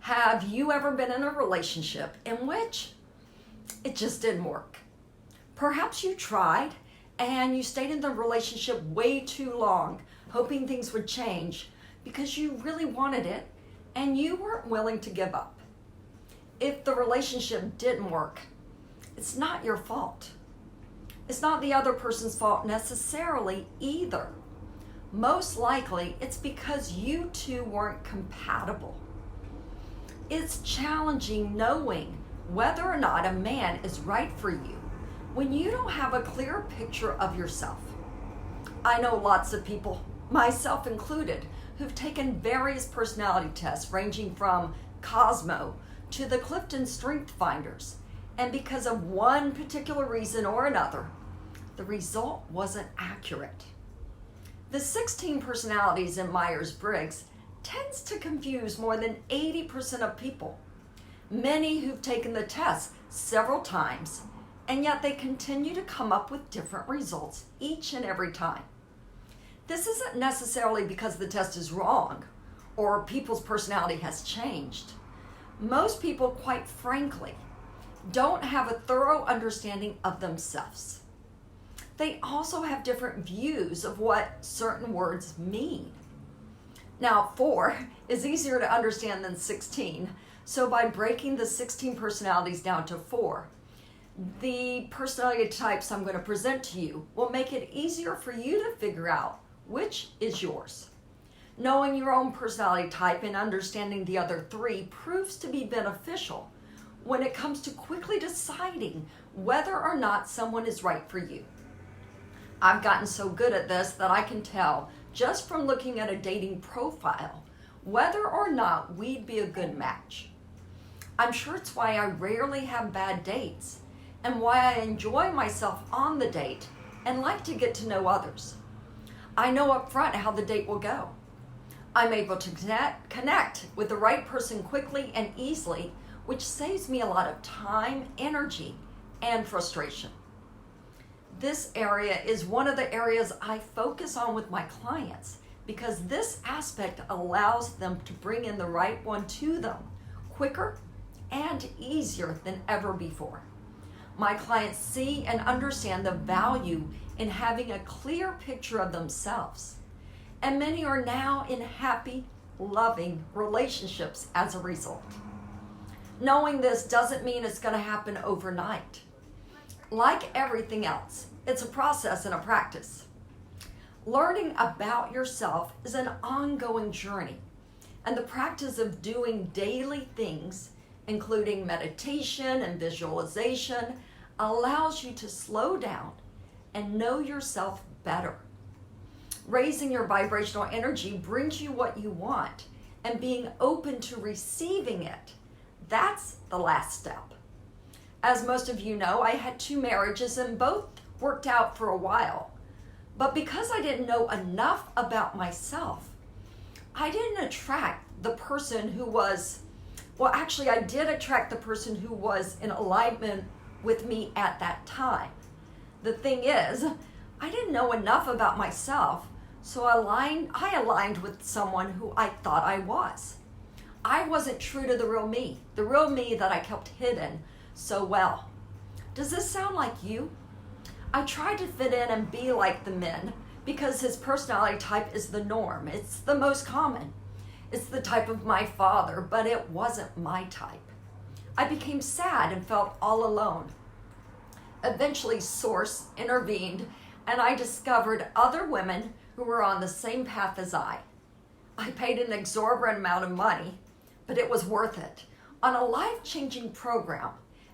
Have you ever been in a relationship in which it just didn't work? Perhaps you tried and you stayed in the relationship way too long, hoping things would change because you really wanted it and you weren't willing to give up. If the relationship didn't work, it's not your fault. It's not the other person's fault necessarily either. Most likely, it's because you two weren't compatible. It's challenging knowing whether or not a man is right for you when you don't have a clear picture of yourself. I know lots of people, myself included, who've taken various personality tests ranging from Cosmo to the Clifton Strength Finders, and because of one particular reason or another, the result wasn't accurate. The 16 personalities in Myers-Briggs tends to confuse more than 80% of people. Many who've taken the test several times, and yet they continue to come up with different results each and every time. This isn't necessarily because the test is wrong or people's personality has changed. Most people, quite frankly, don't have a thorough understanding of themselves. They also have different views of what certain words mean. Now, 4 is easier to understand than 16, so by breaking the 16 personalities down to 4, the personality types I'm going to present to you will make it easier for you to figure out which is yours. Knowing your own personality type and understanding the other 3 proves to be beneficial when it comes to quickly deciding whether or not someone is right for you. I've gotten so good at this that I can tell just from looking at a dating profile whether or not we'd be a good match. I'm sure it's why I rarely have bad dates and why I enjoy myself on the date and like to get to know others. I know up front how the date will go. I'm able to connect with the right person quickly and easily, which saves me a lot of time, energy, and frustration. This area is one of the areas I focus on with my clients because this aspect allows them to bring in the right one to them quicker and easier than ever before. My clients see and understand the value in having a clear picture of themselves, and many are now in happy, loving relationships as a result. Knowing this doesn't mean it's going to happen overnight. Like everything else, it's a process and a practice. Learning about yourself is an ongoing journey, and the practice of doing daily things, including meditation and visualization, allows you to slow down and know yourself better. Raising your vibrational energy brings you what you want, and being open to receiving it, that's the last step. As most of you know, I had 2 marriages and both worked out for a while. But because I didn't know enough about myself, I didn't attract the person who was, well, actually I did attract the person who was in alignment with me at that time. The thing is, I didn't know enough about myself, so I aligned with someone who I thought I was. I wasn't true to the real me that I kept hidden so well. Does this sound like you? I tried to fit in and be like the men because his personality type is the norm. It's the most common. It's the type of my father, but it wasn't my type. I became sad and felt all alone. Eventually, Source intervened, and I discovered other women who were on the same path as I. I paid an exorbitant amount of money, but it was worth it, on a life-changing program,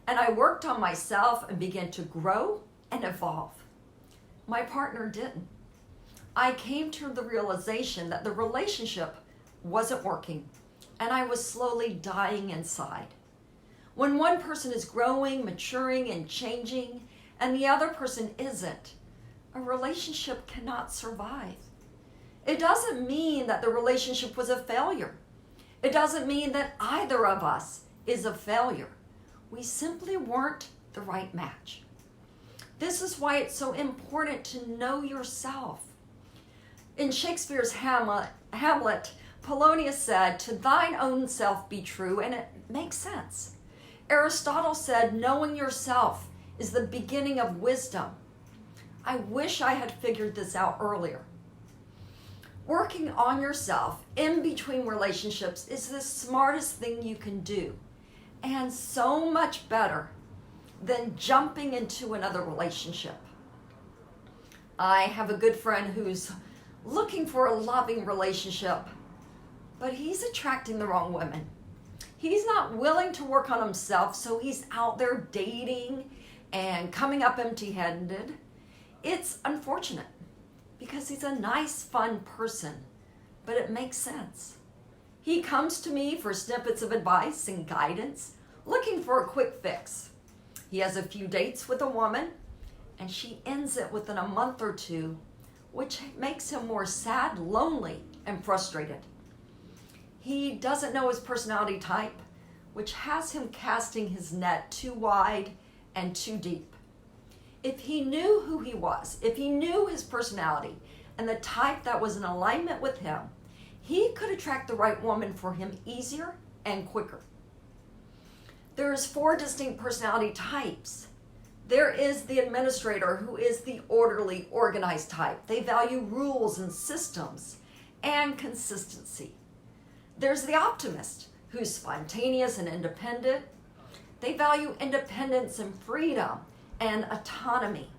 and I worked on myself and began to grow and evolve. My partner didn't. I came to the realization that the relationship wasn't working, and I was slowly dying inside. When one person is growing, maturing, and changing, and the other person isn't, a relationship cannot survive. It doesn't mean that the relationship was a failure. It doesn't mean that either of us is a failure. We simply weren't the right match. This is why it's so important to know yourself. In Shakespeare's Hamlet, Polonius said, "To thine own self be true," and it makes sense. Aristotle said, "Knowing yourself is the beginning of wisdom." I wish I had figured this out earlier. Working on yourself in between relationships is the smartest thing you can do, and so much better than jumping into another relationship. I have a good friend who's looking for a loving relationship, but he's attracting the wrong women. He's not willing to work on himself, so he's out there dating and coming up empty-handed. It's unfortunate because he's a nice, fun person, but it makes sense. He comes to me for snippets of advice and guidance, looking for a quick fix. He has a few dates with a woman, and she ends it within a month or two, which makes him more sad, lonely, and frustrated. He doesn't know his personality type, which has him casting his net too wide and too deep. If he knew who he was, if he knew his personality and the type that was in alignment with him, he could attract the right woman for him easier and quicker. There's 4 distinct personality types. There is the administrator, who is the orderly, organized type. They value rules and systems and consistency. There's the optimist, who's spontaneous and independent. They value independence and freedom and autonomy.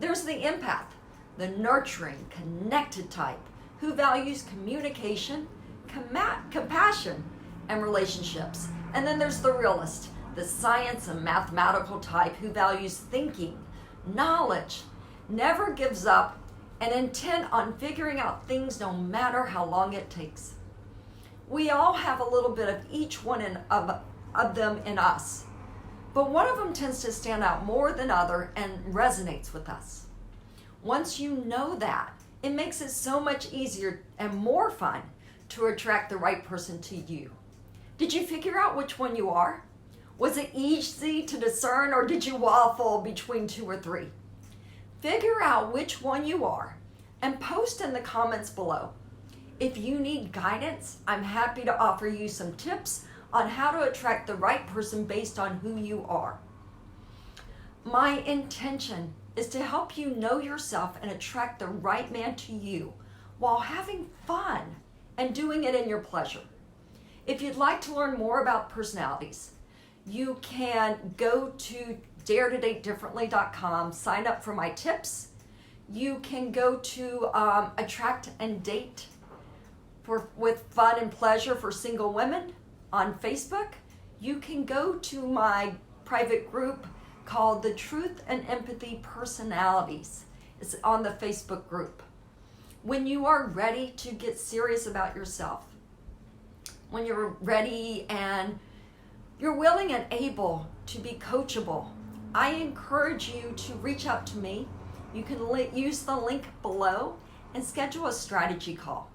There's the empath, the nurturing, connected type, who values communication, compassion, and relationships. And then there's the realist, the science and mathematical type, who values thinking, knowledge, never gives up, and intent on figuring out things no matter how long it takes. We all have a little bit of each one of them in us, but one of them tends to stand out more than other and resonates with us. Once you know that, it makes it so much easier and more fun to attract the right person to you. Did you figure out which one you are? Was it easy to discern, or did you waffle between 2 or 3? Figure out which one you are and post in the comments below. If you need guidance, I'm happy to offer you some tips on how to attract the right person based on who you are. My intention is to help you know yourself and attract the right man to you while having fun and doing it in your pleasure. If you'd like to learn more about personalities, you can go to daretodatedifferently.com, sign up for my tips. You can go to Attract and Date with Fun and Pleasure for Single Women on Facebook. You can go to my private group called The Truth and Empathy Personalities. It's on the Facebook group. When you are ready to get serious about yourself, when you're ready and you're willing and able to be coachable, I encourage you to reach out to me. You can use the link below and schedule a strategy call.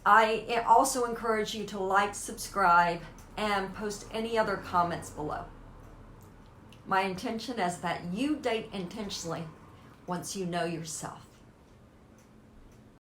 I also encourage you to like, subscribe, and post any other comments below. My intention is that you date intentionally once you know yourself.